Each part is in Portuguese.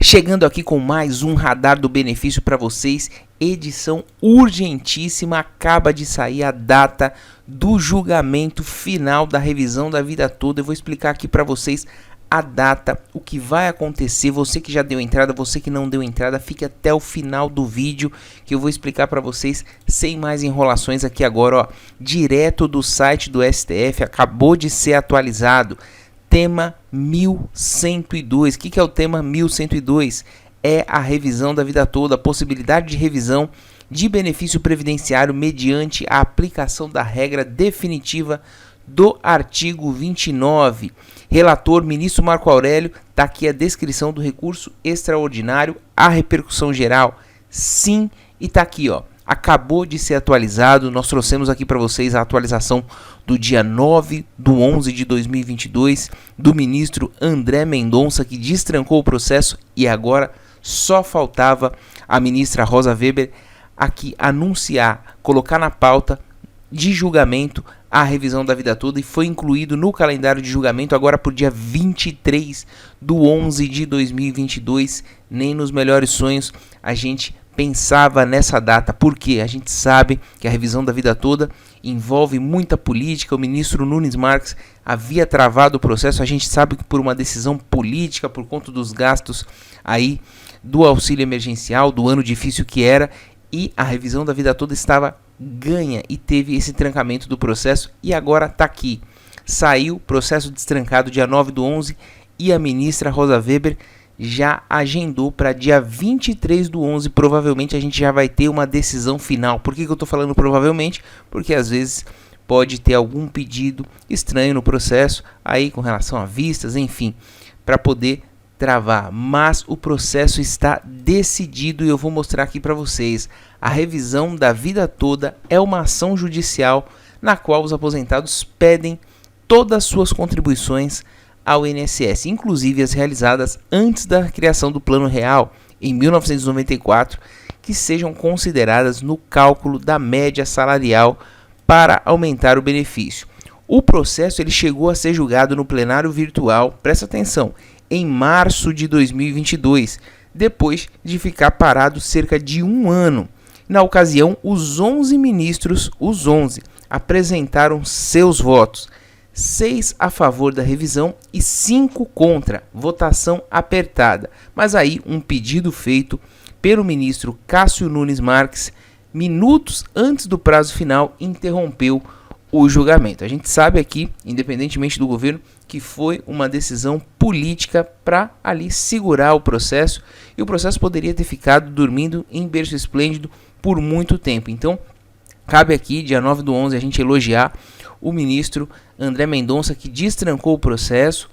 Chegando aqui com mais um Radar do Benefício para vocês, edição urgentíssima, acaba de sair a data do julgamento final da revisão da vida toda. Eu vou explicar aqui para vocês a data, o que vai acontecer. Você que já deu entrada, você que não deu entrada, fique até o final do vídeo que eu vou explicar para vocês sem mais enrolações aqui agora, ó, direto do site do STF, acabou de ser atualizado. Tema 1102. O que é o tema 1102? É a revisão da vida toda, a possibilidade de revisão de benefício previdenciário mediante a aplicação da regra definitiva do artigo 29. Relator, ministro Marco Aurélio, está aqui a descrição do recurso extraordinário, a repercussão geral, sim, e está aqui, ó. Acabou de ser atualizado, nós trouxemos aqui para vocês a atualização do dia 9/11 de 2022, do ministro André Mendonça, que destrancou o processo, e agora só faltava a ministra Rosa Weber aqui anunciar, colocar na pauta de julgamento a revisão da vida toda, e foi incluído no calendário de julgamento agora por dia 23/11 de 2022, nem nos melhores sonhos a gente pensava nessa data, porque a gente sabe que a revisão da vida toda envolve muita política. O ministro Nunes Marques havia travado o processo, a gente sabe que por uma decisão política, por conta dos gastos aí do auxílio emergencial, do ano difícil que era, e a revisão da vida toda estava ganha e teve esse trancamento do processo, e agora está aqui. Saiu processo destrancado dia 9/11 e a ministra Rosa Weber já agendou para dia 23/11, provavelmente a gente já vai ter uma decisão final. Por que eu estou falando provavelmente? Porque às vezes pode ter algum pedido estranho no processo, aí com relação a vistas, enfim, para poder travar. Mas o processo está decidido e eu vou mostrar aqui para vocês. A revisão da vida toda é uma ação judicial na qual os aposentados pedem todas as suas contribuições ao INSS, inclusive as realizadas antes da criação do Plano Real, em 1994, que sejam consideradas no cálculo da média salarial para aumentar o benefício. O processo ele chegou a ser julgado no plenário virtual, presta atenção, em março de 2022, depois de ficar parado cerca de um ano. Na ocasião, os 11 ministros, apresentaram seus votos. 6 a favor da revisão e 5 contra, votação apertada. Mas aí um pedido feito pelo ministro Cássio Nunes Marques, minutos antes do prazo final, interrompeu o julgamento. A gente sabe aqui, independentemente do governo, que foi uma decisão política para ali segurar o processo, e o processo poderia ter ficado dormindo em berço esplêndido por muito tempo. Então, cabe aqui, dia 9/11, a gente elogiar o ministro André Mendonça, que destrancou o processo,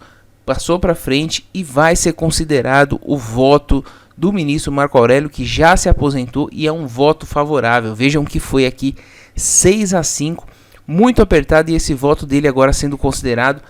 passou para frente e vai ser considerado o voto do ministro Marco Aurélio, que já se aposentou, e é um voto favorável. Vejam que foi aqui 6-5, muito apertado, e esse voto dele agora sendo considerado,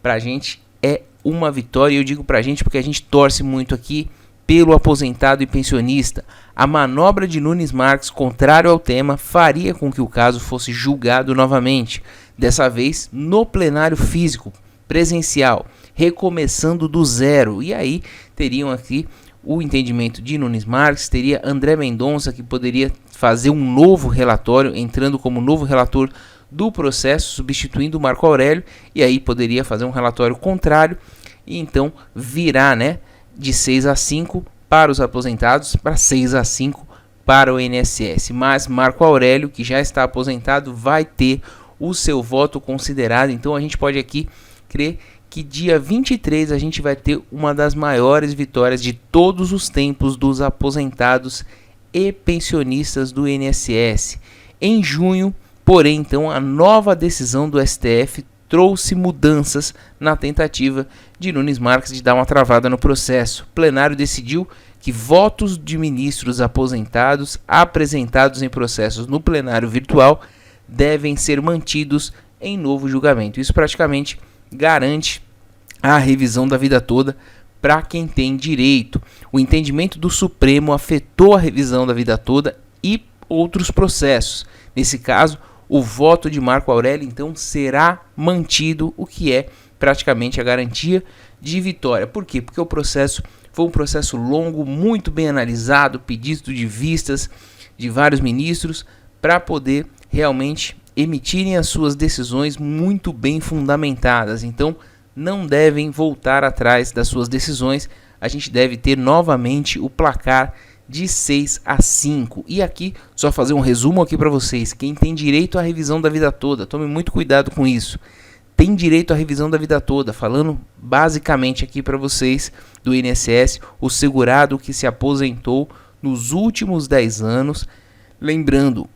para a gente é uma vitória. E eu digo para a gente porque a gente torce muito aqui pelo aposentado e pensionista. A manobra de Nunes Marques, contrário ao tema, faria com que o caso fosse julgado novamente, dessa vez no plenário físico, presencial, recomeçando do zero. E aí teriam aqui o entendimento de Nunes Marques, teria André Mendonça, que poderia fazer um novo relatório, entrando como novo relator do processo, substituindo o Marco Aurélio, e aí poderia fazer um relatório contrário, e então virar, né, de 6-5 para os aposentados, para 6-5 para o INSS. Mas Marco Aurélio, que já está aposentado, vai ter o seu voto considerado. Então a gente pode aqui crer que dia 23 a gente vai ter uma das maiores vitórias de todos os tempos dos aposentados e pensionistas do INSS. Em junho, porém, então, a nova decisão do STF trouxe mudanças na tentativa de Nunes Marques de dar uma travada no processo. O plenário decidiu que votos de ministros aposentados apresentados em processos no plenário virtual devem ser mantidos em novo julgamento. Isso praticamente garante a revisão da vida toda para quem tem direito. O entendimento do Supremo afetou a revisão da vida toda e outros processos. Nesse caso, o voto de Marco Aurélio, então, será mantido, o que é praticamente a garantia de vitória. Por quê? Porque o processo Foi um processo longo, muito bem analisado, pedido de vistas de vários ministros para poder realmente emitirem as suas decisões muito bem fundamentadas. Então, não devem voltar atrás das suas decisões. A gente deve ter novamente o placar de 6-5. E aqui, só fazer um resumo aqui para vocês. Quem tem direito à revisão da vida toda, tome muito cuidado com isso. Tem direito à revisão da vida toda, falando basicamente aqui para vocês do INSS, o segurado que se aposentou nos últimos 10 anos, lembrando,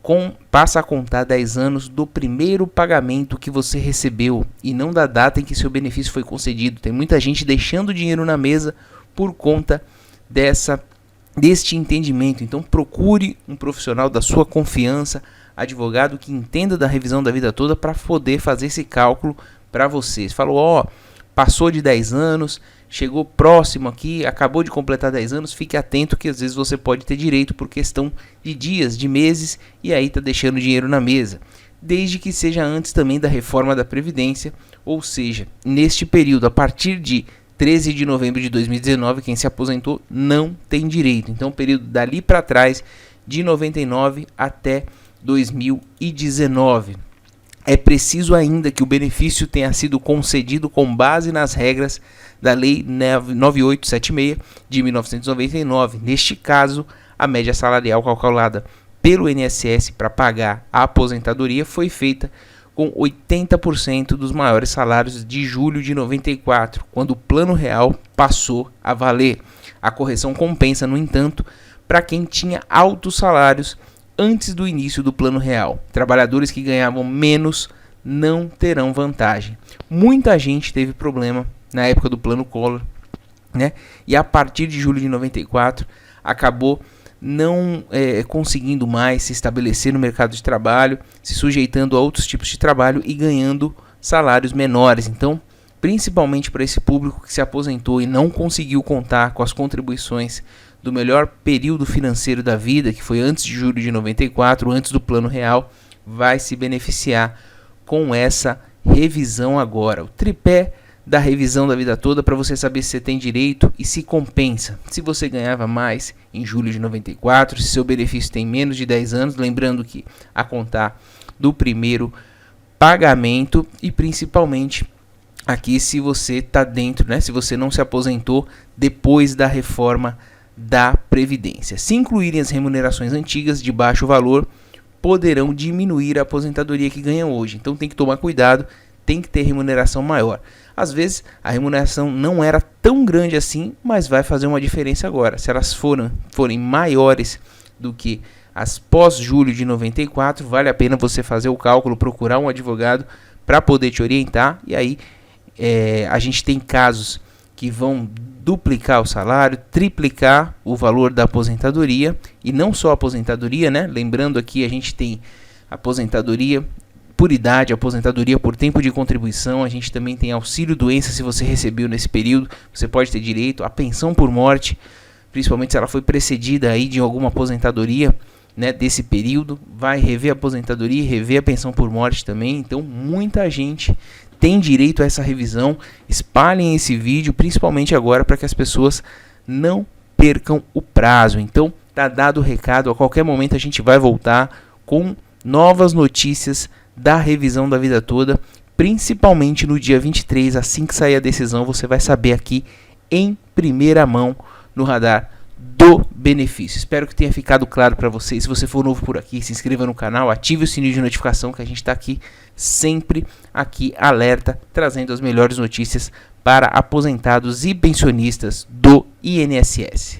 passa a contar 10 anos do primeiro pagamento que você recebeu e não da data em que seu benefício foi concedido. Tem muita gente deixando dinheiro na mesa por conta deste entendimento. Então procure um profissional da sua confiança, advogado que entenda da revisão da vida toda para poder fazer esse cálculo para vocês. Falou, passou de 10 anos, chegou próximo aqui, acabou de completar 10 anos, fique atento que às vezes você pode ter direito por questão de dias, de meses, e aí está deixando dinheiro na mesa. Desde que seja antes também da reforma da Previdência, ou seja, neste período, a partir de 13 de novembro de 2019, quem se aposentou não tem direito. Então, o período dali para trás, de 99 até 2019. É preciso ainda que o benefício tenha sido concedido com base nas regras da Lei 9876 de 1999. Neste caso, a média salarial calculada pelo INSS para pagar a aposentadoria foi feita com 80% dos maiores salários de julho de 94, quando o Plano Real passou a valer. A correção compensa, no entanto, para quem tinha altos salários antes do início do Plano Real. Trabalhadores que ganhavam menos não terão vantagem. Muita gente teve problema na época do Plano Collor, né? E a partir de julho de 94 acabou não conseguindo mais se estabelecer no mercado de trabalho, se sujeitando a outros tipos de trabalho e ganhando salários menores. Então, principalmente para esse público que se aposentou e não conseguiu contar com as contribuições do melhor período financeiro da vida, que foi antes de julho de 94, antes do Plano Real, vai se beneficiar com essa revisão agora. O tripé da revisão da vida toda para você saber se você tem direito e se compensa. Se você ganhava mais em julho de 94, se seu benefício tem menos de 10 anos, lembrando que a contar do primeiro pagamento e principalmente aqui se você está dentro, né? Se você não se aposentou depois da reforma da Previdência. Se incluírem as remunerações antigas de baixo valor, poderão diminuir a aposentadoria que ganham hoje. Então tem que tomar cuidado, tem que ter remuneração maior. Às vezes a remuneração não era tão grande assim, mas vai fazer uma diferença agora. Se elas forem maiores do que as pós-julho de 94, vale a pena você fazer o cálculo, procurar um advogado para poder te orientar. E aí a gente tem casos que vão duplicar o salário, triplicar o valor da aposentadoria, e não só a aposentadoria, né? Lembrando aqui, a gente tem aposentadoria por idade, aposentadoria por tempo de contribuição, a gente também tem auxílio doença, se você recebeu nesse período, você pode ter direito a pensão por morte, principalmente se ela foi precedida aí de alguma aposentadoria, né, desse período, vai rever a aposentadoria e rever a pensão por morte também. Então muita gente tem direito a essa revisão. Espalhem esse vídeo, principalmente agora, para que as pessoas não percam o prazo. Então tá dado o recado, a qualquer momento a gente vai voltar com novas notícias da revisão da vida toda, principalmente no dia 23, assim que sair a decisão, você vai saber aqui em primeira mão no Radar do Benefício. Espero que tenha ficado claro para vocês. Se você for novo por aqui, se inscreva no canal, ative o sininho de notificação, que a gente está aqui sempre aqui alerta, trazendo as melhores notícias para aposentados e pensionistas do INSS.